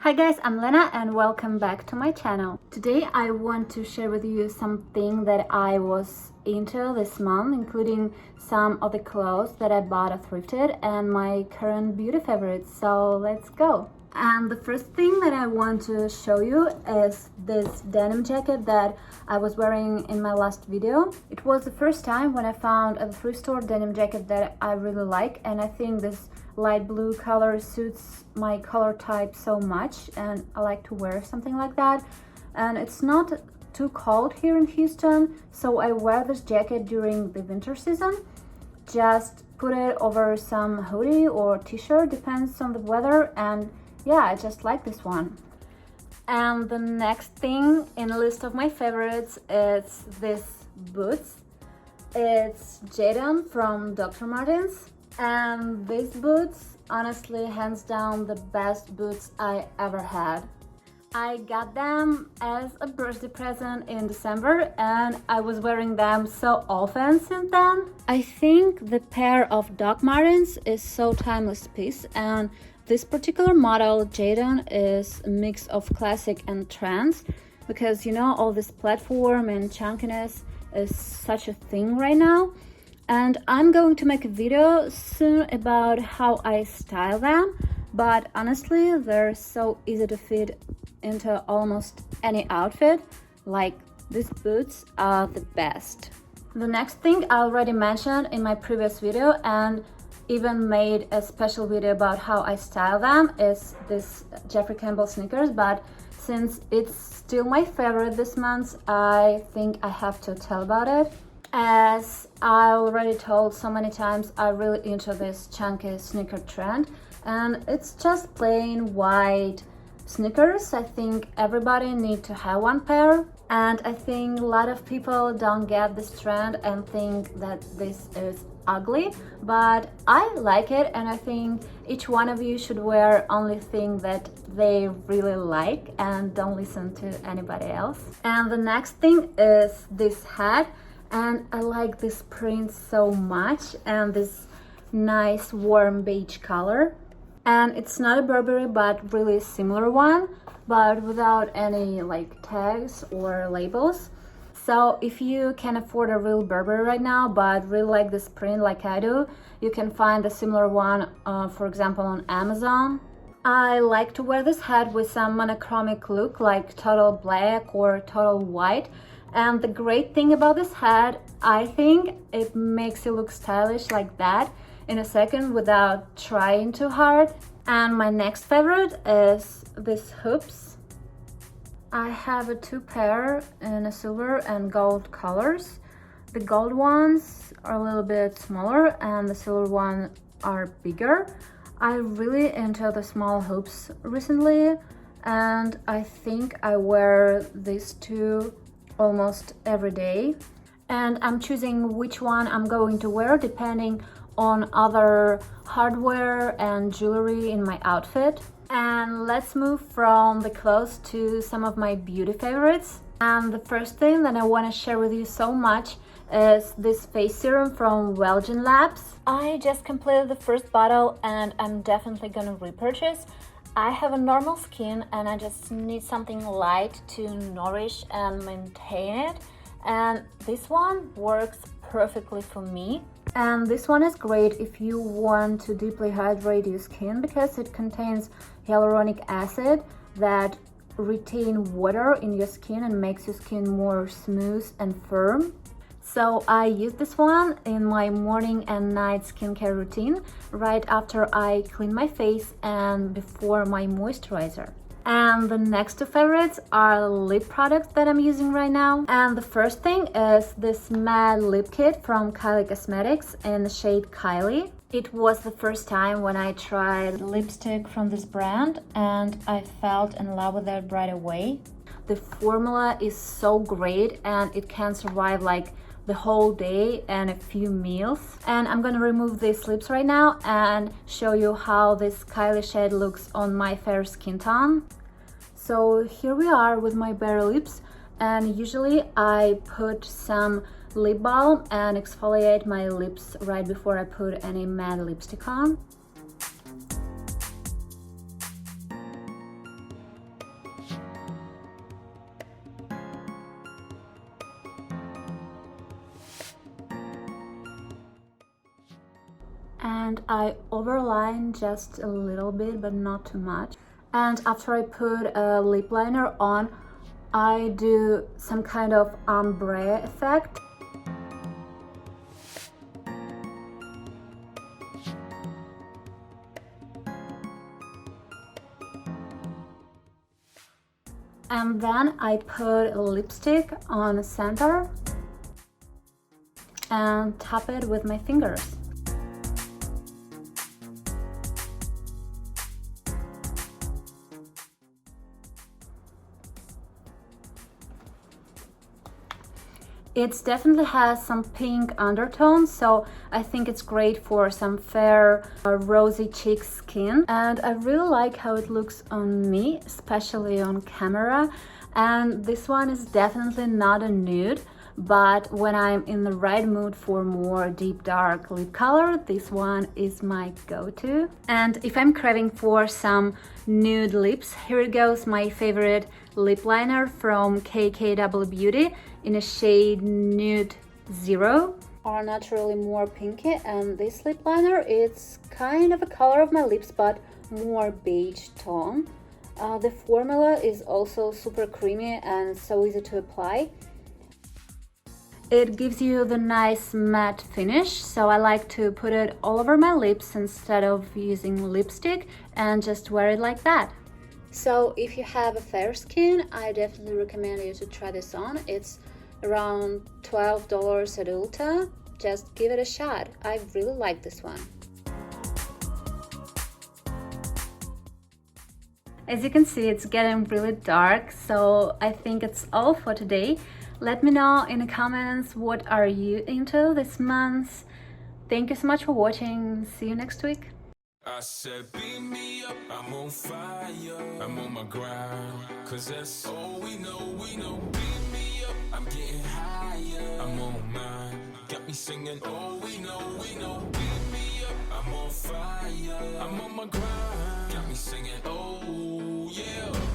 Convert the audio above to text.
Hi guys, I'm Lena and welcome back to my channel. Today I want to share with you something that I was into this month, including some of the clothes that I bought at Thrifted and my current beauty favorites. So let's go. And the first thing that I want to show you is this denim jacket that I was wearing in my last video. It was the first time when I found a thrift store denim jacket that I really like, and I think this light blue color suits my color type so much, and I like to wear something like that. And it's not too cold here in Houston, so I wear this jacket during the winter season. Just put it over some hoodie or t-shirt, depends on the weather, and yeah, I just like this one. And the next thing in the list of my favorites is this boots. It's JADON from Dr. Martens. And these boots, honestly, hands down the best boots I ever had. I got them as a birthday present in December and I was wearing them so often since then. I think the pair of Doc Martens is so timeless piece, and this particular model, JADON, is a mix of classic and trends, because you know all this platform and chunkiness is such a thing right now. And I'm going to make a video soon about how I style them, but honestly they're so easy to fit into almost any outfit. Like, these boots are the best. The next thing I already mentioned in my previous video and even made a special video about how I style them is this Jeffrey Campbell sneakers, but since it's still my favorite this month, I think I have to tell about it. As I already told so many times, I'm really into this chunky sneaker trend, and it's just plain white sneakers. I think everybody needs to have one pair, and I think a lot of people don't get this trend and think that this is ugly, but I like it, and I think each one of you should wear only thing that they really like and don't listen to anybody else. And the next thing is this hat. And I like this print so much, and this nice warm beige color. And it's not a Burberry, but really similar one, but without any like tags or labels. So if you can afford a real Burberry right now, but really like this print like I do, you can find a similar one, for example, on Amazon. I like to wear this hat with some monochromatic look, like total black or total white. And the great thing about this hat, I think it makes you look stylish like that in a second without trying too hard. And my next favorite is these hoops. I have a two pair in a silver and gold colors. The gold ones are a little bit smaller and the silver ones are bigger. I'm really into the small hoops recently, and I think I wear these two almost every day, and I'm choosing which one I'm going to wear depending on other hardware and jewelry in my outfit. And let's move from the clothes to some of my beauty favorites. And the first thing that I want to share with you so much is this face serum from Welgen Labs. I just completed the first bottle and I'm definitely gonna repurchase. I have a normal skin and I just need something light to nourish and maintain it, and this one works perfectly for me. And this one is great if you want to deeply hydrate your skin, because it contains hyaluronic acid that retain water in your skin and makes your skin more smooth and firm. So I use this one in my morning and night skincare routine, right after I clean my face and before my moisturizer. And the next two favorites are lip products that I'm using right now. And the first thing is this matte lip kit from KYLIE Cosmetics in the shade KYLIE. It was the first time when I tried lipstick from this brand and I felt in love with it right away. The formula is so great and it can survive like the whole day and a few meals. And I'm gonna remove these lips right now and show you how this KYLIE shade looks on my fair skin tone. So here we are with my bare lips, and usually I put some lip balm and exfoliate my lips right before I put any matte lipstick on. and I overline just a little bit, but not too much. And after I put a lip liner on, I do some kind of ombre effect. And then I put a lipstick on the center and tap it with my fingers. It definitely has some pink undertones, so I think it's great for some fair, rosy cheek skin. And I really like how it looks on me, especially on camera. And this one is definitely not a nude, but when I'm in the right mood for more deep dark lip color, this one is my go-to. And if I'm craving for some nude lips, here it goes, my favorite lip liner from KKW Beauty in a shade Nude 0. Are naturally more pinky, and this lip liner, it's kind of a color of my lips but more beige tone. The formula is also super creamy and so easy to apply. It gives you the nice matte finish, so I like to put it all over my lips instead of using lipstick and just wear it like that. So if you have a fair skin, I definitely recommend you to try this on. It's around $12 at Ulta. Just give it a shot. I really like this one. As you can see, it's getting really dark, so I think it's all for today. Let me know in the comments what are you into this month. Thank you so much for watching. See you next week. I said beat me up, I'm on fire, I'm on my grind, cause that's all we know, beat me up, I'm getting higher, I'm on mine, got me singing, oh we know, beat me up, I'm on fire, I'm on my grind, got me singing, oh yeah.